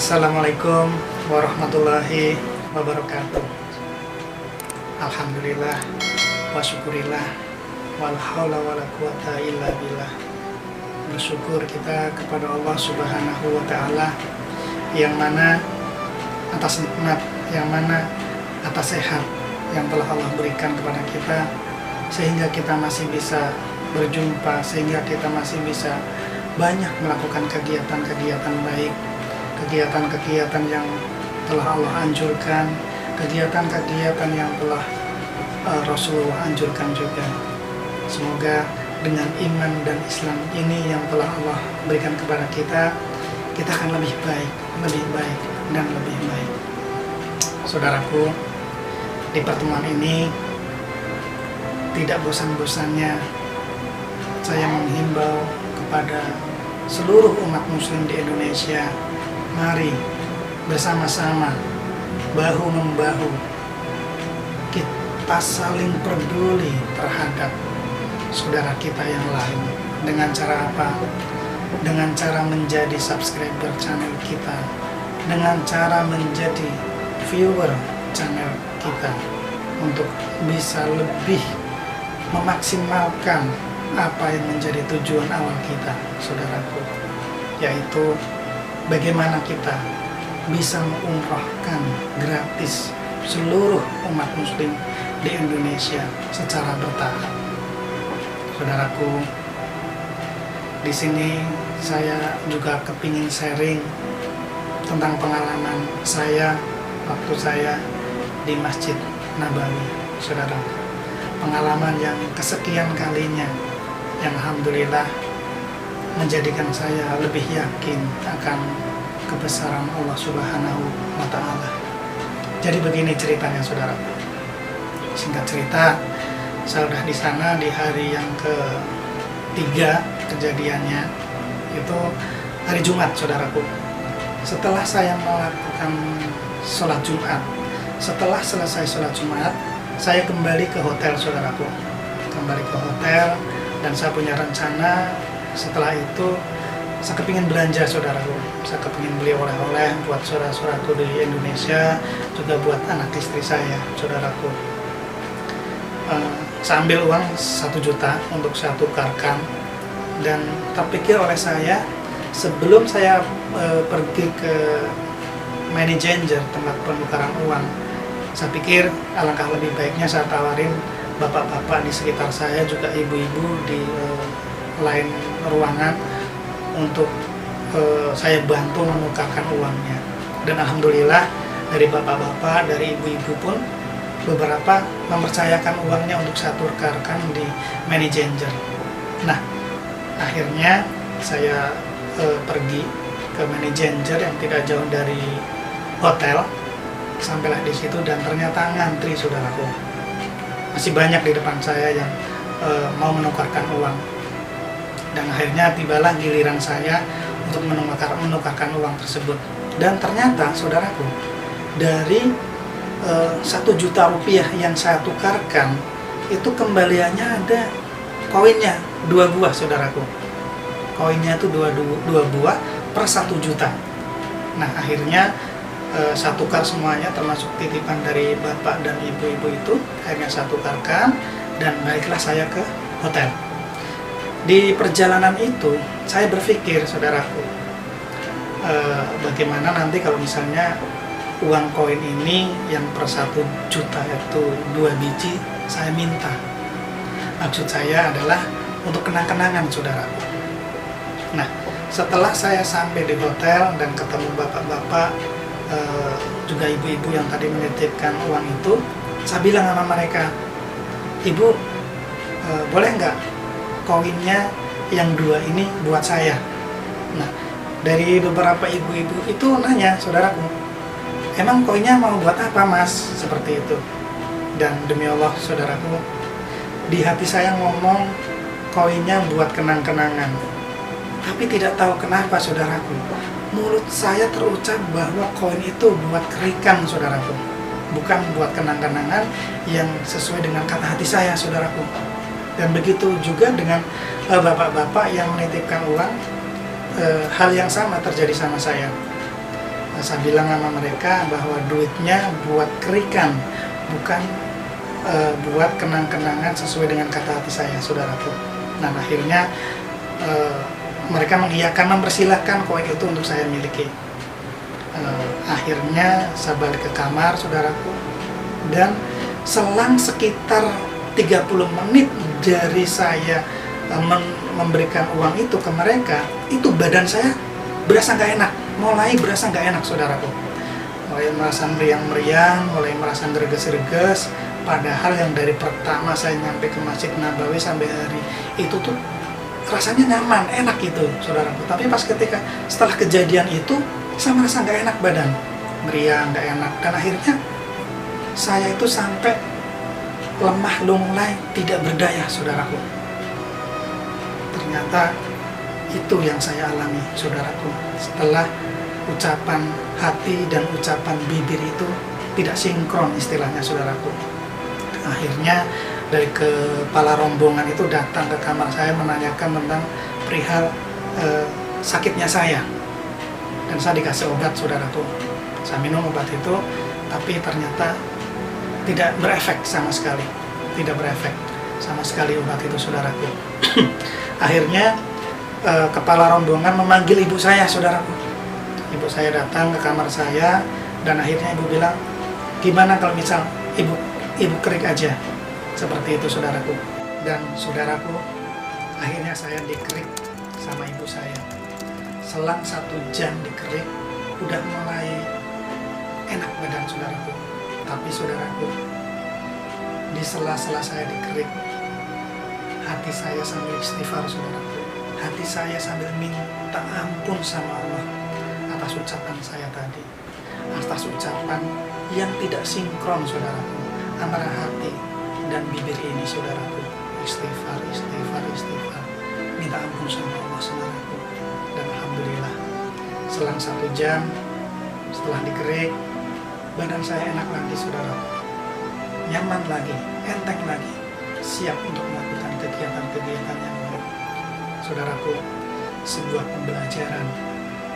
Assalamualaikum warahmatullahi wabarakatuh. Alhamdulillah wa syukurillah wal haula wala quwata illa billah. Bersyukur kita kepada Allah Subhanahu wa taala yang mana atas nikmat, yang mana atas sehat yang telah Allah berikan kepada kita, sehingga kita masih bisa berjumpa, sehingga kita masih bisa banyak melakukan kegiatan-kegiatan baik, kegiatan-kegiatan yang telah Allah anjurkan, kegiatan-kegiatan yang telah Rasulullah anjurkan juga. Semoga dengan iman dan Islam ini yang telah Allah berikan kepada kita, kita akan lebih baik, dan lebih baik. Saudaraku, di pertemuan ini tidak bosan-bosannya saya menghimbau kepada seluruh umat muslim di Indonesia, mari bersama-sama, bahu-membahu, kita saling peduli terhadap saudara kita yang lain. Dengan cara apa? Dengan cara menjadi subscriber channel kita, dengan cara menjadi viewer channel kita, untuk bisa lebih memaksimalkan apa yang menjadi tujuan awal kita, saudaraku, yaitu bagaimana kita bisa mengumrahkan gratis seluruh umat muslim di Indonesia secara bertahap. Saudaraku, di sini saya juga kepingin sharing tentang pengalaman saya waktu saya di Masjid Nabawi, saudara. Pengalaman yang kesekian kalinya, yang alhamdulillah menjadikan saya lebih yakin akan kebesaran Allah Subhanahu wa taala. Jadi begini ceritanya, saudara. Singkat cerita, saya sudah di sana di hari yang ketiga kejadiannya, itu hari Jumat, saudaraku. Setelah saya melakukan sholat Jumat, setelah selesai sholat Jumat, saya kembali ke hotel, saudaraku. Kembali ke hotel, dan saya punya rencana setelah itu saya kepingin belanja, saudaraku. Saya kepingin beli oleh-oleh buat saudara-saudaraku di Indonesia, juga buat anak istri saya, saudaraku. Saya ambil uang 1 juta untuk saya tukarkan, dan terpikir oleh saya sebelum saya pergi ke money changer, tempat penukaran uang, saya pikir alangkah lebih baiknya saya tawarin bapak-bapak di sekitar saya, juga ibu-ibu di lain ruangan, untuk saya bantu menukarkan uangnya. Dan alhamdulillah dari bapak-bapak, dari ibu-ibu pun beberapa mempercayakan uangnya untuk saya tukarkan di money changer. Nah, akhirnya saya pergi ke money changer yang tidak jauh dari hotel. Sampailah di situ dan ternyata ngantri, saudaraku. Masih banyak di depan saya yang mau menukarkan uang. Dan akhirnya tibalah giliran saya untuk menukarkan uang tersebut. Dan ternyata, saudaraku, dari 1 juta rupiah yang saya tukarkan, itu kembaliannya ada koinnya 2 buah, saudaraku. Koinnya itu 2 buah per 1 juta. Nah, akhirnya saya tukar semuanya, termasuk titipan dari bapak dan ibu-ibu itu. Akhirnya saya tukarkan dan baiklah saya ke hotel. Di perjalanan itu saya berpikir, saudaraku, bagaimana nanti kalau misalnya uang koin ini yang per 1 juta itu 2 biji saya minta. Maksud saya adalah untuk kenang-kenangan, saudaraku. Nah, setelah saya sampai di hotel dan ketemu bapak-bapak, juga ibu-ibu yang tadi menitipkan uang itu, saya bilang sama mereka, "Ibu, boleh nggak koinnya yang 2 ini buat saya?" Nah, dari beberapa ibu-ibu itu nanya, saudaraku, "Emang koinnya mau buat apa, Mas?" Seperti itu. Dan demi Allah, saudaraku, di hati saya ngomong koinnya buat kenang-kenangan. Tapi tidak tahu kenapa, saudaraku, mulut saya terucap bahwa koin itu buat kerikan, saudaraku, bukan buat kenang-kenangan yang sesuai dengan kata hati saya, saudaraku. Dan begitu juga dengan bapak-bapak yang menitipkan uang, hal yang sama terjadi sama saya. Saya bilang sama mereka bahwa duitnya buat kerikan, bukan buat kenang-kenangan sesuai dengan kata hati saya, saudaraku. Nah, akhirnya mereka mengiyakan, mempersilahkan koin itu untuk saya miliki. Akhirnya saya balik ke kamar, saudaraku, dan selang sekitar 30 menit dari saya memberikan uang itu ke mereka, itu badan saya berasa nggak enak, mulai berasa nggak enak, saudaraku. Mulai merasa meriang-meriang, mulai merasa greges-greges, padahal yang dari pertama saya nyampe ke Masjid Nabawi sampai hari itu tuh rasanya nyaman, enak gitu, saudaraku. Tapi pas ketika setelah kejadian itu, saya merasa nggak enak badan, meriang, nggak enak, dan akhirnya saya itu sampai lemah lunglai, tidak berdaya, saudaraku. Ternyata itu yang saya alami, saudaraku. Setelah ucapan hati dan ucapan bibir itu tidak sinkron, istilahnya, saudaraku. Akhirnya dari kepala rombongan itu datang ke kamar saya menanyakan tentang perihal sakitnya saya, dan saya dikasih obat, saudaraku. Saya minum obat itu, tapi ternyata tidak berefek sama sekali, tidak berefek sama sekali obat itu, saudaraku. Akhirnya kepala rombongan memanggil ibu saya, saudaraku. Ibu saya datang ke kamar saya, dan akhirnya ibu bilang, gimana kalau misal ibu kerik aja, seperti itu, saudaraku. Dan saudaraku, akhirnya saya dikerik sama ibu saya. Selang 1 jam dikerik, udah mulai enak badan, saudaraku. Tapi saudaraku, di sela-sela saya dikerik, hati saya sambil istighfar, saudaraku. Hati saya sambil minta ampun sama Allah atas ucapan saya tadi, atas ucapan yang tidak sinkron, saudaraku, antara hati dan bibir ini, saudaraku. Istighfar, istighfar, istighfar, minta ampun sama Allah, saudaraku. Dan alhamdulillah, selang 1 jam setelah dikerik, badan saya enak lagi, saudaraku, nyaman lagi, enteng lagi, siap untuk melakukan kegiatan-kegiatan yang baik. Saudaraku, sebuah pembelajaran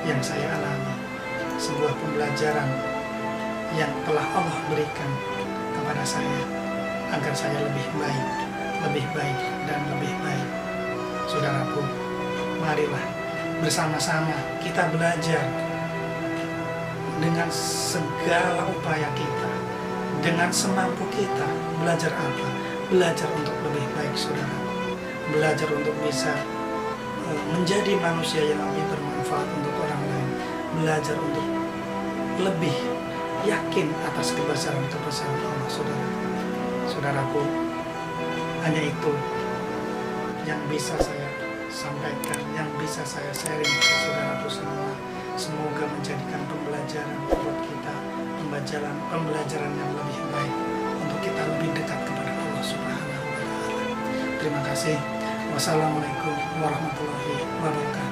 yang saya alami, sebuah pembelajaran yang telah Allah berikan kepada saya agar saya lebih baik dan lebih baik. Saudaraku, marilah bersama-sama kita belajar dengan segala upaya kita, dengan semampu kita. Belajar apa? Belajar untuk lebih baik, saudaraku. Belajar untuk bisa menjadi manusia yang lebih bermanfaat untuk orang lain. Belajar untuk lebih yakin atas kebesaran-kebesaran Allah, saudaraku. Saudaraku, hanya itu yang bisa saya sampaikan, yang bisa saya sharing ke saudaraku semua. Semoga menjadikan pembelajaran buat kita, pembelajaran yang lebih baik untuk kita lebih dekat kepada Allah Subhanahu wa Ta'ala. Terima kasih. Wassalamualaikum warahmatullahi wabarakatuh.